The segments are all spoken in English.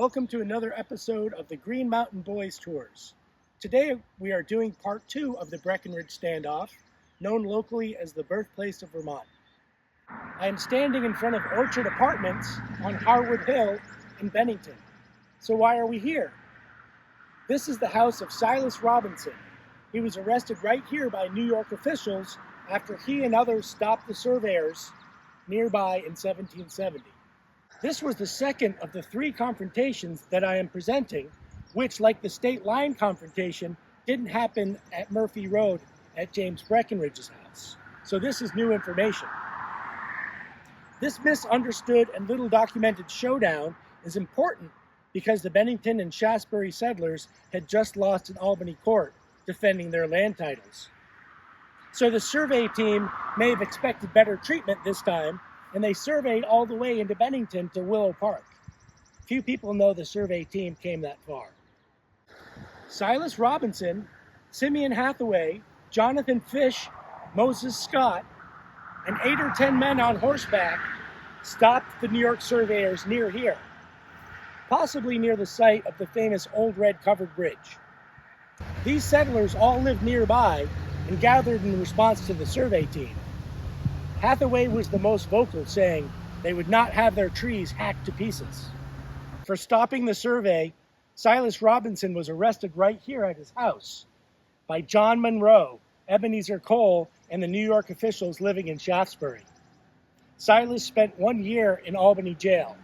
Welcome to another episode of the Green Mountain Boys Tours. Today we are doing part 2 of the Breckenridge standoff, known locally as the Birthplace of Vermont. I am standing in front of Orchard Apartments on Harwood Hill in Bennington. So why are we here? This is the house of Silas Robinson. He was arrested right here by New York officials after he and others stopped the surveyors nearby in 1770. This was the second of the 3 confrontations that I am presenting, which, like the state line confrontation, didn't happen at Murphy Road at James Breckenridge's house. So this is new information. This misunderstood and little documented showdown is important because the Bennington and Shaftesbury settlers had just lost in Albany court defending their land titles. So the survey team may have expected better treatment this time, and they surveyed all the way into Bennington to Willow Park. Few people know the survey team came that far. Silas Robinson, Simeon Hathaway, Jonathan Fish, Moses Scott, and 8 or 10 men on horseback stopped the New York surveyors near here, possibly near the site of the famous Old Red Covered Bridge. These settlers all lived nearby and gathered in response to the survey team. Hathaway was the most vocal, saying they would not have their trees hacked to pieces. For stopping the survey, Silas Robinson was arrested right here at his house by John Monroe, Ebenezer Cole, and the New York officials living in Shaftesbury. Silas spent 1 year in Albany jail.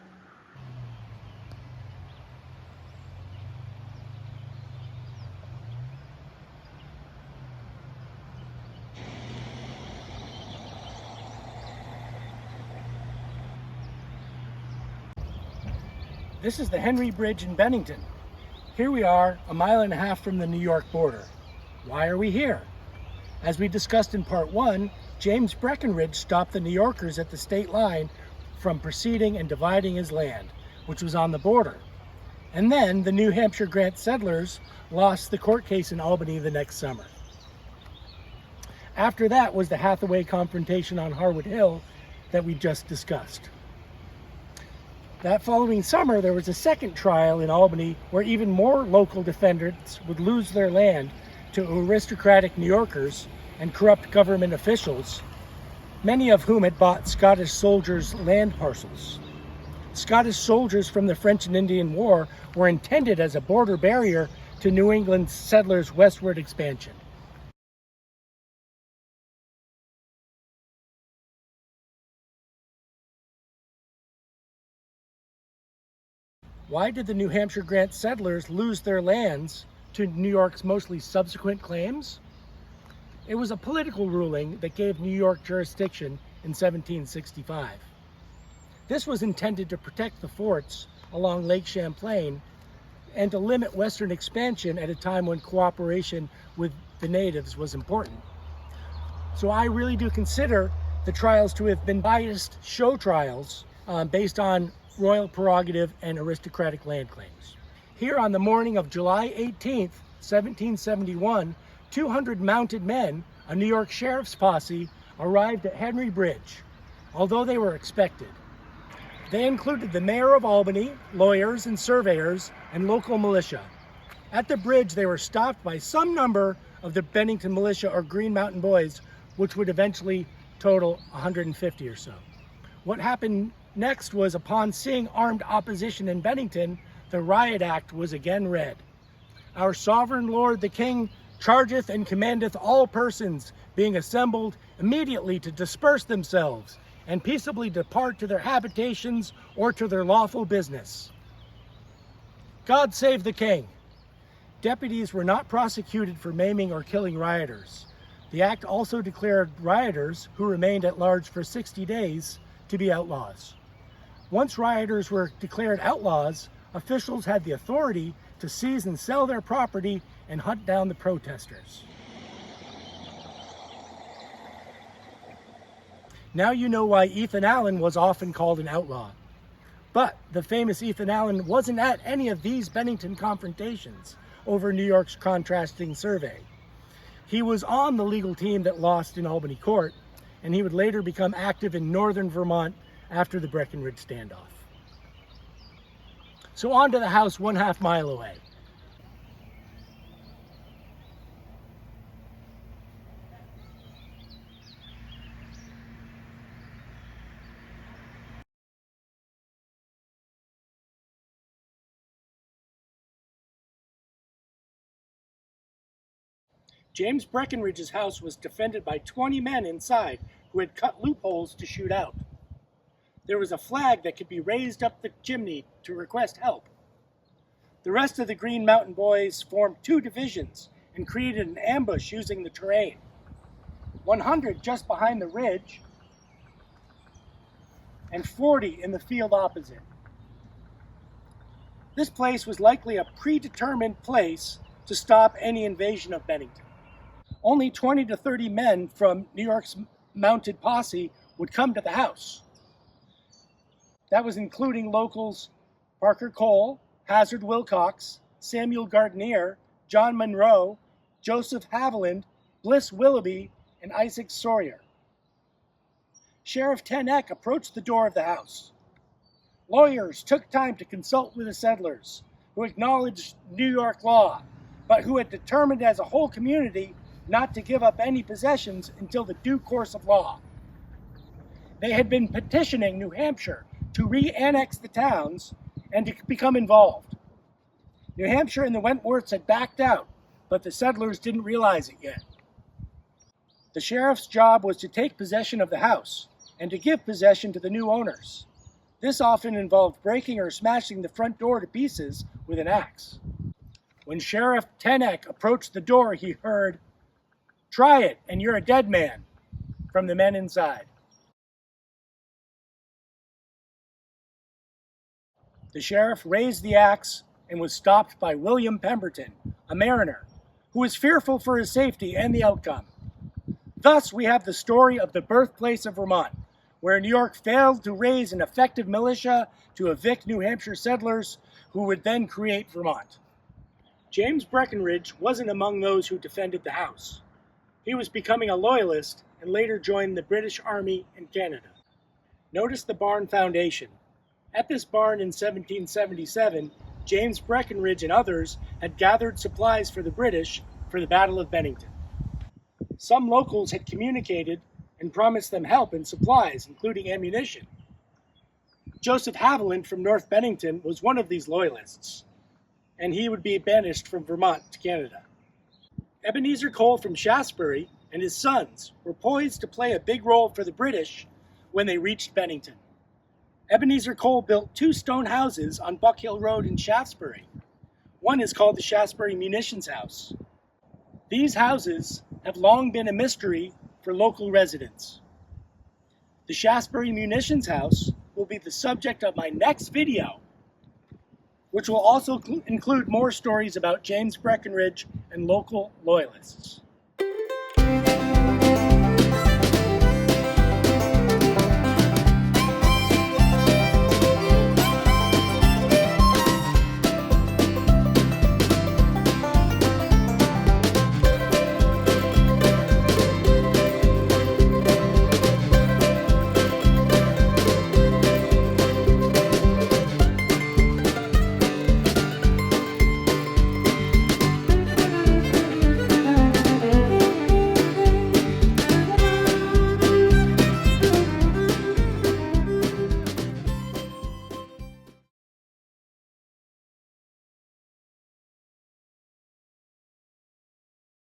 This is the Henry Bridge in Bennington. Here we are, 1.5 miles from the New York border. Why are we here? As we discussed in part 1, James Breckenridge stopped the New Yorkers at the state line from proceeding and dividing his land, which was on the border. And then the New Hampshire Grants settlers lost the court case in Albany the next summer. After that was the Hathaway confrontation on Harwood Hill that we just discussed. That following summer, there was a second trial in Albany where even more local defendants would lose their land to aristocratic New Yorkers and corrupt government officials, many of whom had bought Scottish soldiers' land parcels. Scottish soldiers from the French and Indian War were intended as a border barrier to New England settlers' westward expansion. Why did the New Hampshire Grants settlers lose their lands to New York's mostly subsequent claims? It was a political ruling that gave New York jurisdiction in 1765. This was intended to protect the forts along Lake Champlain and to limit western expansion at a time when cooperation with the natives was important. So I really do consider the trials to have been biased show trials based on royal prerogative and aristocratic land claims. Here on the morning of July 18th, 1771, 200 mounted men, a New York sheriff's posse, arrived at Henry Bridge, although they were expected. They included the mayor of Albany, lawyers and surveyors, and local militia. At the bridge, they were stopped by some number of the Bennington militia or Green Mountain Boys, which would eventually total 150 or so. What happened next was, upon seeing armed opposition in Bennington, the Riot Act was again read. Our sovereign lord the king chargeth and commandeth all persons being assembled immediately to disperse themselves and peaceably depart to their habitations or to their lawful business. God save the king. Deputies were not prosecuted for maiming or killing rioters. The act also declared rioters who remained at large for 60 days to be outlaws. Once rioters were declared outlaws, officials had the authority to seize and sell their property and hunt down the protesters. Now you know why Ethan Allen was often called an outlaw. But the famous Ethan Allen wasn't at any of these Bennington confrontations over New York's contrasting survey. He was on the legal team that lost in Albany court, and he would later become active in northern Vermont after the Breckenridge standoff. So on to the house 1/2 mile away. James Breckinridge's house was defended by 20 men inside who had cut loopholes to shoot out. There was a flag that could be raised up the chimney to request help. The rest of the Green Mountain Boys formed 2 divisions and created an ambush using the terrain. 100 just behind the ridge and 40 in the field opposite. This place was likely a predetermined place to stop any invasion of Bennington. Only 20 to 30 men from New York's mounted posse would come to the house. That was including locals Parker Cole, Hazard Wilcox, Samuel Gardenier, John Monroe, Joseph Haviland, Bliss Willoughby, and Isaac Sawyer. Sheriff Tenek approached the door of the house. Lawyers took time to consult with the settlers, who acknowledged New York law, but who had determined as a whole community not to give up any possessions until the due course of law. They had been petitioning New Hampshire to re-annex the towns and to become involved. New Hampshire and the Wentworths had backed out, but the settlers didn't realize it yet. The sheriff's job was to take possession of the house and to give possession to the new owners. This often involved breaking or smashing the front door to pieces with an axe. When Sheriff Tenek approached the door, he heard, "Try it, and you're a dead man," from the men inside. The sheriff raised the axe and was stopped by William Pemberton, a mariner, who was fearful for his safety and the outcome. Thus, we have the story of the birthplace of Vermont, where New York failed to raise an effective militia to evict New Hampshire settlers who would then create Vermont. James Breckinridge wasn't among those who defended the house. He was becoming a loyalist and later joined the British Army in Canada. Notice the barn foundation. At this barn in 1777, James Breckinridge and others had gathered supplies for the British for the Battle of Bennington. Some locals had communicated and promised them help and supplies, including ammunition. Joseph Haviland from North Bennington was one of these loyalists, and he would be banished from Vermont to Canada. Ebenezer Cole from Shaftesbury and his sons were poised to play a big role for the British when they reached Bennington. Ebenezer Cole built 2 stone houses on Buck Hill Road in Shaftesbury. One is called the Shaftesbury Munitions House. These houses have long been a mystery for local residents. The Shaftesbury Munitions House will be the subject of my next video, which will also include more stories about James Breckinridge and local loyalists.